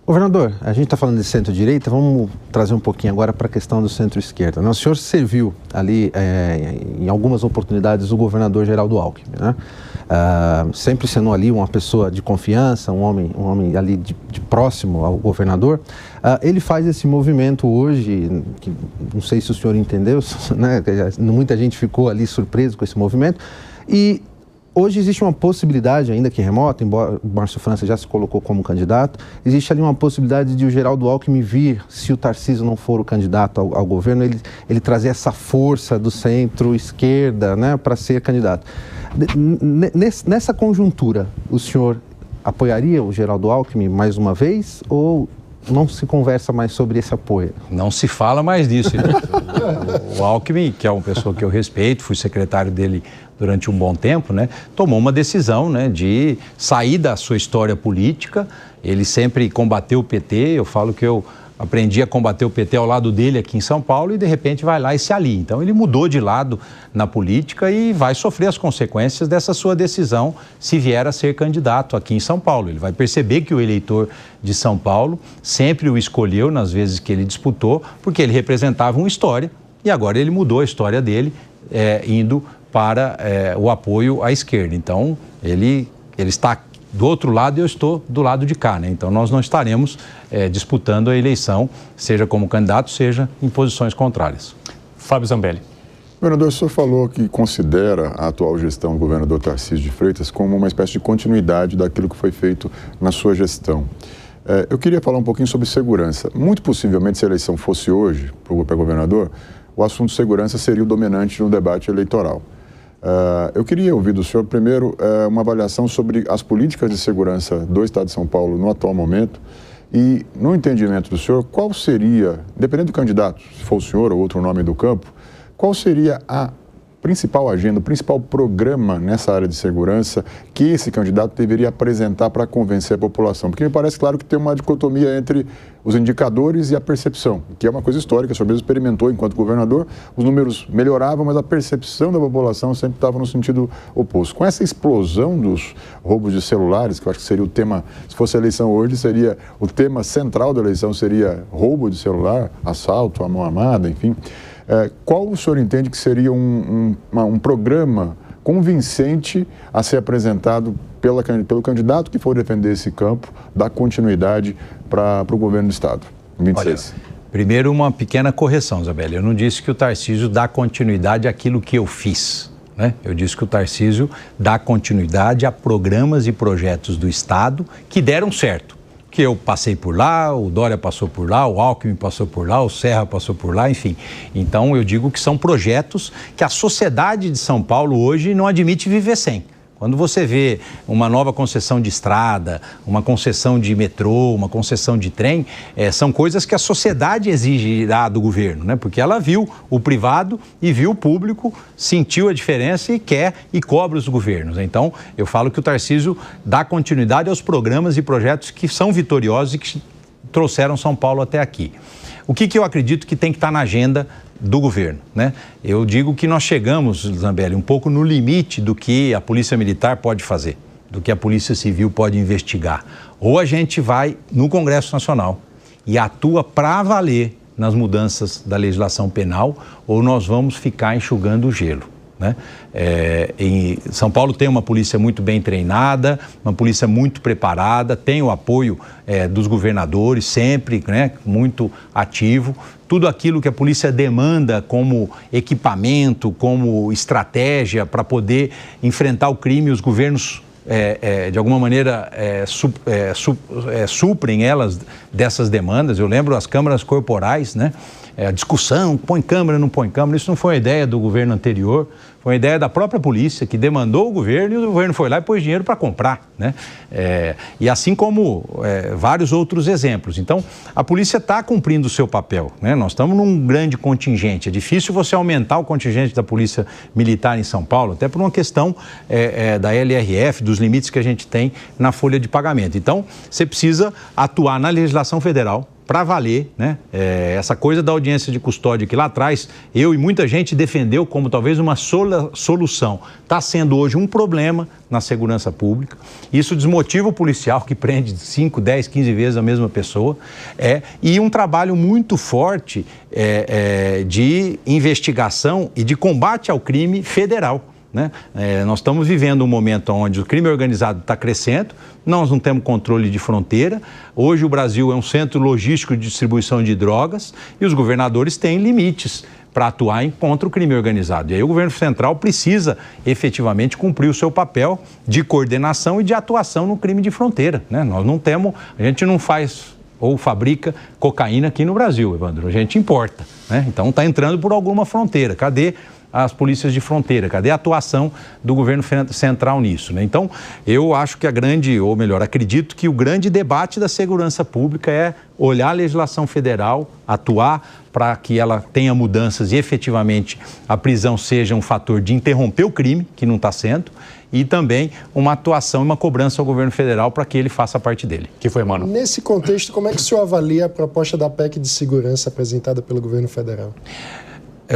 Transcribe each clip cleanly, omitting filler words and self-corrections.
Governador, a gente está falando de centro-direita, vamos trazer um pouquinho agora para a questão do centro-esquerda. O senhor serviu ali, em algumas oportunidades, o governador Geraldo Alckmin, né? Sempre sendo ali uma pessoa de confiança, um homem ali de próximo ao governador. Ele faz esse movimento hoje, que não sei se o senhor entendeu, né? Muita gente ficou ali surpreso com esse movimento. E hoje existe uma possibilidade, ainda que remota, embora o Márcio França já se colocou como candidato, existe ali uma possibilidade de o Geraldo Alckmin vir, se o Tarcísio não for o candidato ao governo, ele trazer essa força do centro-esquerda, né, para ser candidato. Nessa conjuntura, o senhor apoiaria o Geraldo Alckmin mais uma vez ou não se conversa mais sobre esse apoio? Não se fala mais disso. O Alckmin, que é uma pessoa que eu respeito, fui secretário dele durante um bom tempo, né, tomou uma decisão, né, de sair da sua história política. Ele sempre combateu o PT, eu falo que eu aprendi a combater o PT ao lado dele aqui em São Paulo e de repente vai lá e se alia. Então ele mudou de lado na política e vai sofrer as consequências dessa sua decisão se vier a ser candidato aqui em São Paulo. Ele vai perceber que o eleitor de São Paulo sempre o escolheu nas vezes que ele disputou porque ele representava uma história e agora ele mudou a história dele indo para o apoio à esquerda. Então ele está do outro lado e eu estou do lado de cá, né? Então nós não estaremos disputando a eleição, seja como candidato, seja em posições contrárias. Fábio Zambelli. Governador, o senhor falou que considera a atual gestão do governador Tarcísio de Freitas como uma espécie de continuidade daquilo que foi feito na sua gestão. Eu queria falar um pouquinho sobre segurança. Muito possivelmente, se a eleição fosse hoje para governador, o assunto segurança seria o dominante no debate eleitoral. Eu queria ouvir do senhor, primeiro, uma avaliação sobre as políticas de segurança do Estado de São Paulo no atual momento e, no entendimento do senhor, qual seria, dependendo do candidato, se for o senhor ou outro nome do campo, qual seria a principal agenda, o principal programa nessa área de segurança que esse candidato deveria apresentar para convencer a população? Porque me parece claro que tem uma dicotomia entre os indicadores e a percepção, que é uma coisa histórica, o senhor mesmo experimentou enquanto governador, os números melhoravam, mas a percepção da população sempre estava no sentido oposto. Com essa explosão dos roubos de celulares, que eu acho que seria o tema, se fosse a eleição hoje, seria o tema central da eleição, seria roubo de celular, assalto, à mão armada, enfim. Qual o senhor entende que seria um programa convincente a ser apresentado pelo candidato que for defender esse campo, dar continuidade para o governo do Estado, em 26? Olha, primeiro, uma pequena correção, Zambelli. Eu não disse que o Tarcísio dá continuidade àquilo que eu fiz, né? Eu disse que o Tarcísio dá continuidade a programas e projetos do Estado que deram certo. Que eu passei por lá, o Dória passou por lá, o Alckmin passou por lá, o Serra passou por lá, enfim. Então, eu digo que são projetos que a sociedade de São Paulo hoje não admite viver sem. Quando você vê uma nova concessão de estrada, uma concessão de metrô, uma concessão de trem, são coisas que a sociedade exigirá do governo, né? Porque ela viu o privado e viu o público, sentiu a diferença e quer e cobra os governos. Então, eu falo que o Tarcísio dá continuidade aos programas e projetos que são vitoriosos e que trouxeram São Paulo até aqui. O que eu acredito que tem que estar na agenda do governo, né? Eu digo que nós chegamos, Zambelli, um pouco no limite do que a Polícia Militar pode fazer, do que a Polícia Civil pode investigar. Ou a gente vai no Congresso Nacional e atua para valer nas mudanças da legislação penal, ou nós vamos ficar enxugando o gelo, né? Em São Paulo tem uma polícia muito bem treinada, uma polícia muito preparada, tem o apoio dos governadores, sempre, né, muito ativo. Tudo aquilo que a polícia demanda como equipamento, como estratégia para poder enfrentar o crime, os governos, de alguma maneira, suprem elas dessas demandas. Eu lembro as câmaras corporais, né? A discussão, põe câmera, não põe câmera, isso não foi uma ideia do governo anterior, foi uma ideia da própria polícia, que demandou o governo e o governo foi lá e pôs dinheiro para comprar, né? E assim como vários outros exemplos. Então, a polícia está cumprindo o seu papel, né? Nós estamos num grande contingente, é difícil você aumentar o contingente da Polícia Militar em São Paulo, até por uma questão da LRF, dos limites que a gente tem na folha de pagamento. Então, você precisa atuar na legislação federal, para valer, né? Essa coisa da audiência de custódia que lá atrás eu e muita gente defendeu como talvez uma solução, está sendo hoje um problema na segurança pública. Isso desmotiva o policial que prende 5, 10, 15 vezes a mesma pessoa. E um trabalho muito forte de investigação e de combate ao crime federal. Né? Nós estamos vivendo um momento onde o crime organizado está crescendo, nós não temos controle de fronteira, hoje o Brasil é um centro logístico de distribuição de drogas e os governadores têm limites para atuar contra o crime organizado. E aí o governo central precisa efetivamente cumprir o seu papel de coordenação e de atuação no crime de fronteira. Né? Nós não temos, a gente não faz ou fabrica cocaína aqui no Brasil, Evandro, a gente importa. Né? Então está entrando por alguma fronteira. Cadê as polícias de fronteira? Cadê a atuação do governo central nisso? Né? Então, eu acho que acredito que o grande debate da segurança pública é olhar a legislação federal, atuar para que ela tenha mudanças e efetivamente a prisão seja um fator de interromper o crime, que não está sendo, e também uma atuação e uma cobrança ao governo federal para que ele faça a parte dele. Que foi, mano? Nesse contexto, como é que o senhor avalia a proposta da PEC de segurança apresentada pelo governo federal?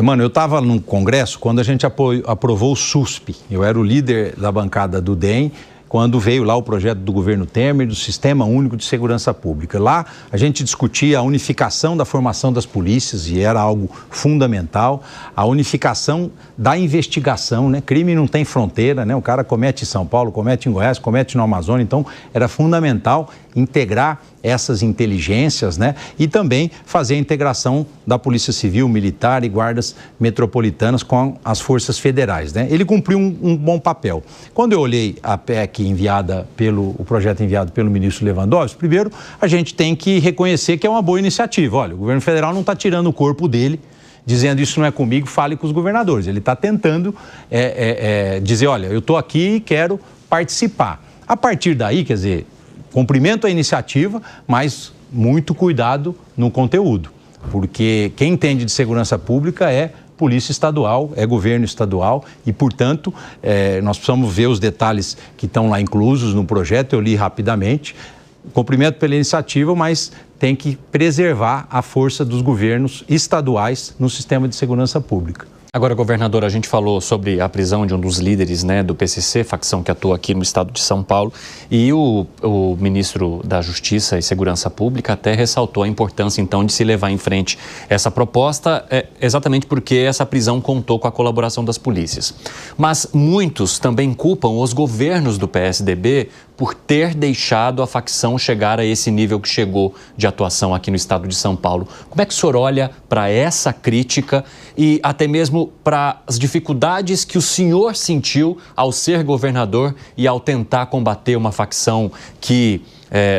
Mano, eu estava no Congresso quando a gente aprovou o SUSP. Eu era o líder da bancada do DEM, quando veio lá o projeto do governo Temer, do Sistema Único de Segurança Pública. Lá a gente discutia a unificação da formação das polícias, e era algo fundamental, a unificação da investigação, né? Crime não tem fronteira, né? O cara comete em São Paulo, comete em Goiás, comete no Amazonas, então era fundamental integrar essas inteligências, né? E também fazer a integração da Polícia Civil, Militar e guardas metropolitanas com as forças federais, né? Ele cumpriu um bom papel. Quando eu olhei a PEC o projeto enviado pelo ministro Lewandowski, primeiro a gente tem que reconhecer que é uma boa iniciativa. Olha, o governo federal não está tirando o corpo dele, dizendo isso não é comigo, fale com os governadores. Ele está tentando dizer, olha, eu estou aqui e quero participar. A partir daí, quer dizer, cumprimento a iniciativa, mas muito cuidado no conteúdo, porque quem entende de segurança pública é polícia estadual, é governo estadual e, portanto, nós precisamos ver os detalhes que estão lá inclusos no projeto. Eu li rapidamente, cumprimento pela iniciativa, mas tem que preservar a força dos governos estaduais no sistema de segurança pública. Agora, governador, a gente falou sobre a prisão de um dos líderes, né, do PCC, facção que atua aqui no estado de São Paulo, e o ministro da Justiça e Segurança Pública até ressaltou a importância, então, de se levar em frente essa proposta, exatamente porque essa prisão contou com a colaboração das polícias. Mas muitos também culpam os governos do PSDB por ter deixado a facção chegar a esse nível que chegou de atuação aqui no estado de São Paulo. Como é que o senhor olha para essa crítica e até mesmo para as dificuldades que o senhor sentiu ao ser governador e ao tentar combater uma facção que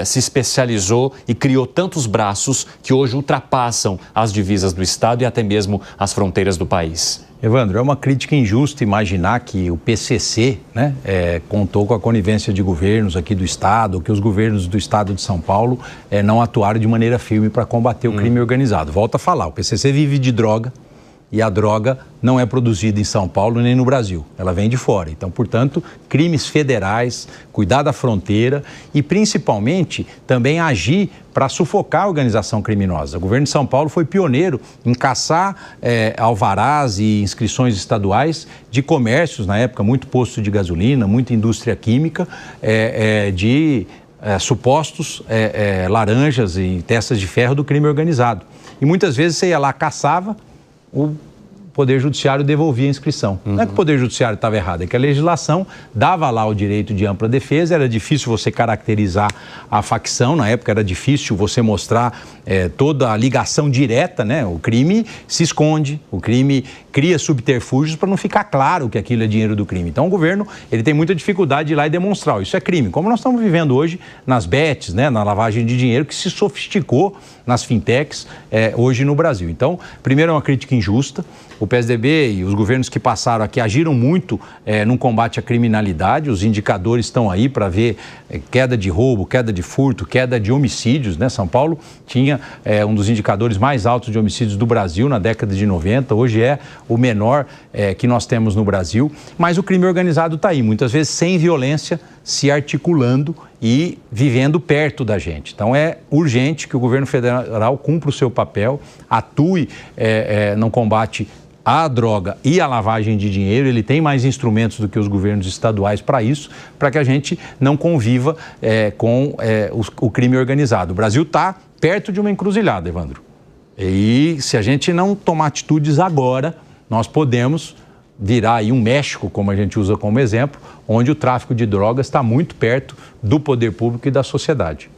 se especializou e criou tantos braços que hoje ultrapassam as divisas do estado e até mesmo as fronteiras do país? Evandro, é uma crítica injusta imaginar que o PCC, né, contou com a conivência de governos aqui do estado, que os governos do estado de São Paulo não atuaram de maneira firme para combater o crime organizado. Volto a falar, o PCC vive de droga e a droga não é produzida em São Paulo nem no Brasil, ela vem de fora. Então, portanto, crimes federais, cuidar da fronteira e, principalmente, também agir para sufocar a organização criminosa. O governo de São Paulo foi pioneiro em caçar alvarás e inscrições estaduais de comércios, na época, muito posto de gasolina, muita indústria química, de supostos laranjas e testas de ferro do crime organizado. E muitas vezes você ia lá, caçava, o Poder Judiciário devolvia a inscrição. Não é que o Poder Judiciário estava errado, é que a legislação dava lá o direito de ampla defesa, era difícil você caracterizar a facção, na época era difícil você mostrar toda a ligação direta, né? O crime se esconde, o crime cria subterfúgios para não ficar claro que aquilo é dinheiro do crime. Então o governo ele tem muita dificuldade de ir lá e demonstrar, isso é crime, como nós estamos vivendo hoje nas bets, né? Na lavagem de dinheiro que se sofisticou nas fintechs hoje no Brasil. Então, primeiro é uma crítica injusta. O PSDB e os governos que passaram aqui agiram muito no combate à criminalidade. Os indicadores estão aí para ver queda de roubo, queda de furto, queda de homicídios, né? São Paulo tinha um dos indicadores mais altos de homicídios do Brasil na década de 90. Hoje é o menor que nós temos no Brasil. Mas o crime organizado está aí, muitas vezes sem violência, se articulando e vivendo perto da gente. Então é urgente que o governo federal cumpra o seu papel, atue no combate à droga e à lavagem de dinheiro. Ele tem mais instrumentos do que os governos estaduais para isso, para que a gente não conviva com o crime organizado. O Brasil está perto de uma encruzilhada, Evandro. E se a gente não tomar atitudes agora, nós podemos virar aí um México, como a gente usa como exemplo, onde o tráfico de drogas está muito perto do poder público e da sociedade.